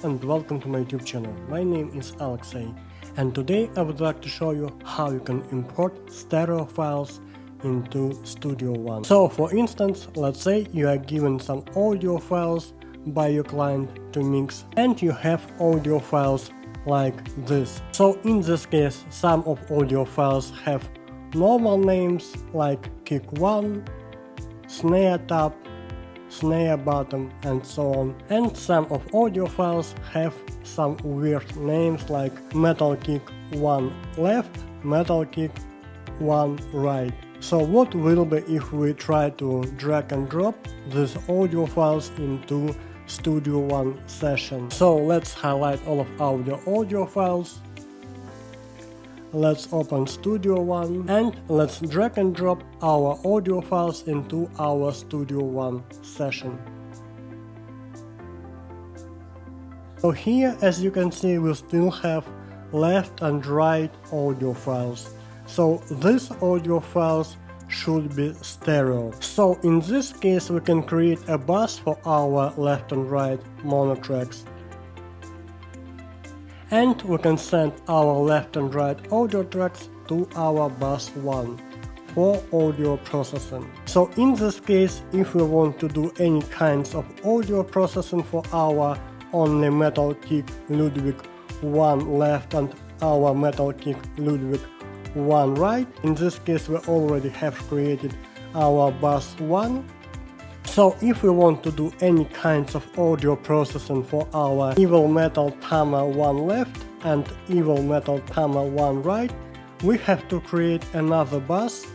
and welcome to my YouTube channel. My name is Alexey, and today I would like to show you how you can import stereo files into Studio One. So for instance, let's say you are given some audio files by your client to mix and you have audio files like this. So in this case, some of audio files have normal names like kick 1, snare top, snare bottom, and so on, and some of audio files have some weird names like metal kick 1 left, metal kick 1 right. So what will be if we try to drag and drop these audio files into Studio One session? So let's highlight all of our audio files. Let's open Studio One and let's drag and drop our audio files into our Studio One session. So here, as you can see, we still have left and right audio files. So these audio files should be stereo. So in this case, we can create a bus for our left and right mono tracks. And we can send our left and right audio tracks to our bus 1 for audio processing. So in this case, if we want to do any kinds of audio processing for our only metal kick Ludwig 1 left and our metal kick Ludwig 1 right, in this case we already have created our bus 1. So if we want to do any kinds of audio processing for our Evil Metal Tama 1 left and Evil Metal Tama 1 right, we have to create another bus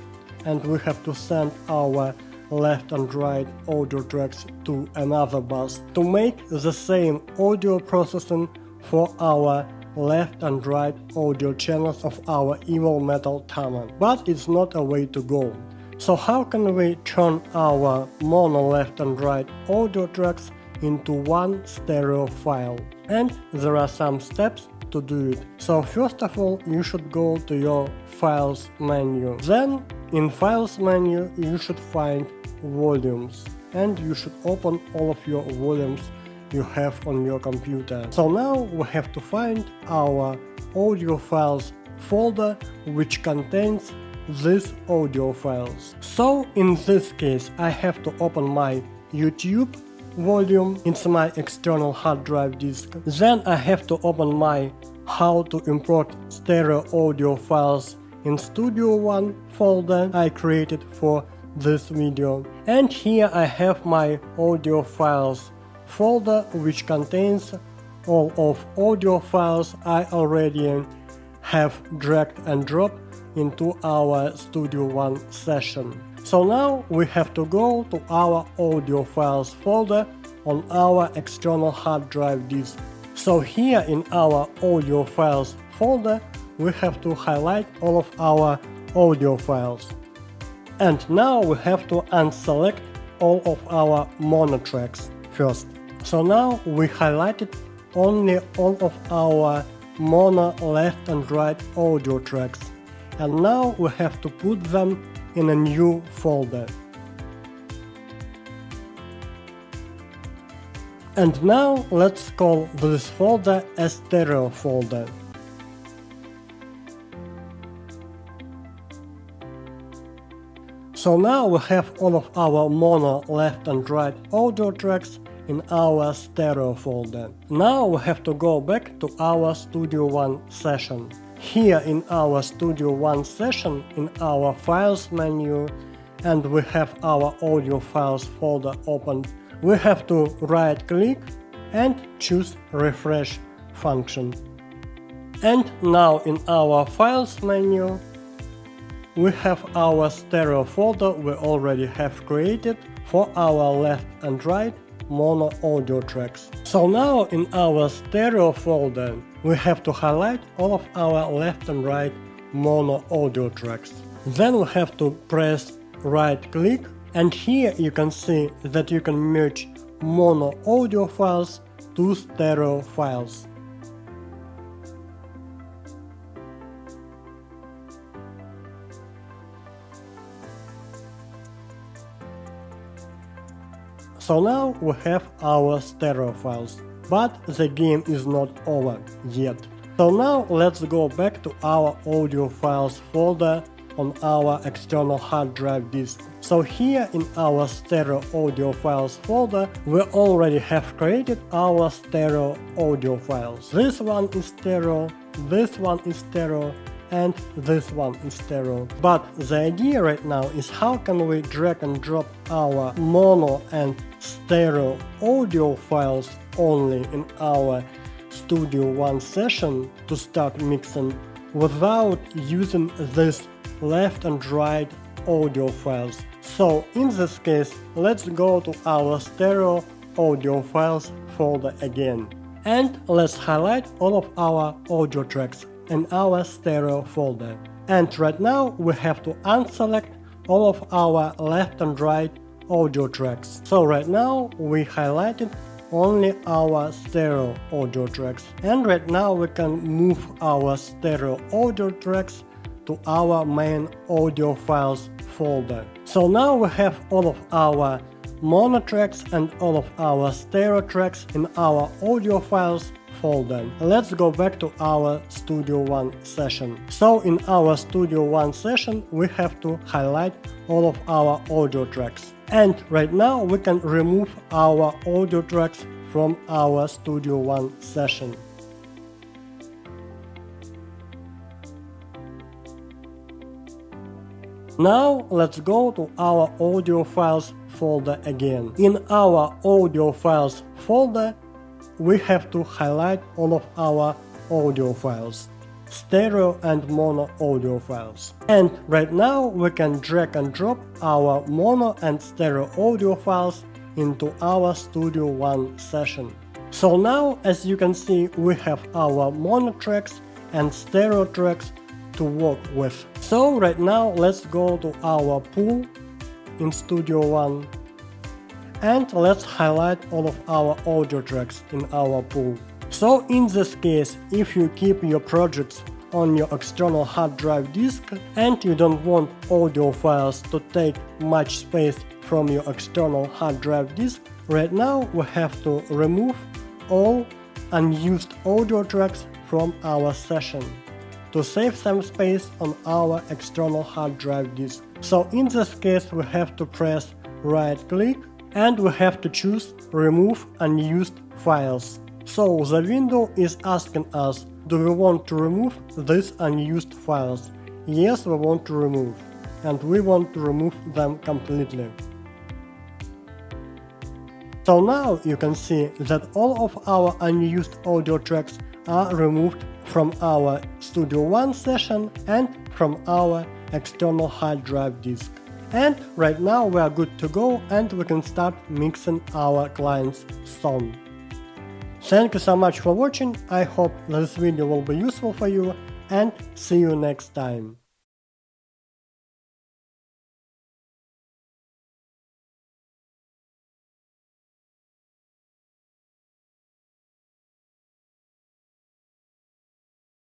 and we have to send our left and right audio tracks to another bus to make the same audio processing for our left and right audio channels of our Evil Metal Tama. But it's not a way to go. So how can we turn our mono left and right audio tracks into one stereo file? And there are some steps to do it. So first of all, you should go to your Files menu. Then in Files menu you should find Volumes and you should open all of your volumes you have on your computer. So now we have to find our audio files folder which contains these audio files. So in this case I have to open my YouTube volume, it's my external hard drive disk. Then I have to open my how to import stereo audio files in Studio One folder I created for this video. And here I have my audio files folder which contains all of audio files I already have dragged and dropped into our Studio One session. So now we have to go to our audio files folder on our external hard drive disk. So here in our audio files folder we have to highlight all of our audio files. And now we have to unselect all of our mono tracks first. So now we highlighted only all of our mono left and right audio tracks. And now we have to put them in a new folder. And now let's call this folder a stereo folder. So now we have all of our mono left and right audio tracks in our stereo folder. Now we have to go back to our Studio One session. Here in our Studio One session, in our Files menu, and we have our audio files folder opened, we have to right click and choose Refresh function. And now in our Files menu, we have our stereo folder we already have created for our left and right mono audio tracks. So now in our stereo folder we have to highlight all of our left and right mono audio tracks. Then we have to press right click and here you can see that you can merge mono audio files to stereo files. So now we have our stereo files. but the game is not over yet. So now let's go back to our audio files folder on our external hard drive disk. So here in our stereo audio files folder, we already have created our stereo audio files. This one is stereo, this one is stereo, and this one is stereo. But the idea right now is how can we drag and drop our mono and stereo audio files only in our Studio One session to start mixing without using this left and right audio files. So in this case, let's go to our stereo audio files folder again. And let's highlight all of our audio tracks in our stereo folder. And right now we have to unselect all of our left and right audio tracks. So right now we highlighted only our stereo audio tracks. And right now we can move our stereo audio tracks to our main audio files folder. So now we have all of our mono tracks and all of our stereo tracks in our audio files folder. Let's go back to our Studio One session. So in our Studio One session we have to highlight all of our audio tracks. And right now we can remove our audio tracks from our Studio One session. Now let's go to our audio files folder again. In our audio files folder, we have to highlight all of our audio files, stereo and mono audio files. And right now we can drag and drop our mono and stereo audio files into our Studio One session. So now, as you can see, we have our mono tracks and stereo tracks to work with. So right now let's go to our pool in Studio One and let's highlight all of our audio tracks in our pool. So in this case, if you keep your projects on your external hard drive disk and you don't want audio files to take much space from your external hard drive disk, right now we have to remove all unused audio tracks from our session to save some space on our external hard drive disk. So in this case we have to press right click and we have to choose remove unused files. So the window is asking us, do we want to remove these unused files? Yes, we want to remove, and we want to remove them completely. So now you can see that all of our unused audio tracks are removed from our Studio One session and from our external hard drive disk. And right now we are good to go and we can start mixing our client's song. Thank you so much for watching, I hope this video will be useful for you and see you next time.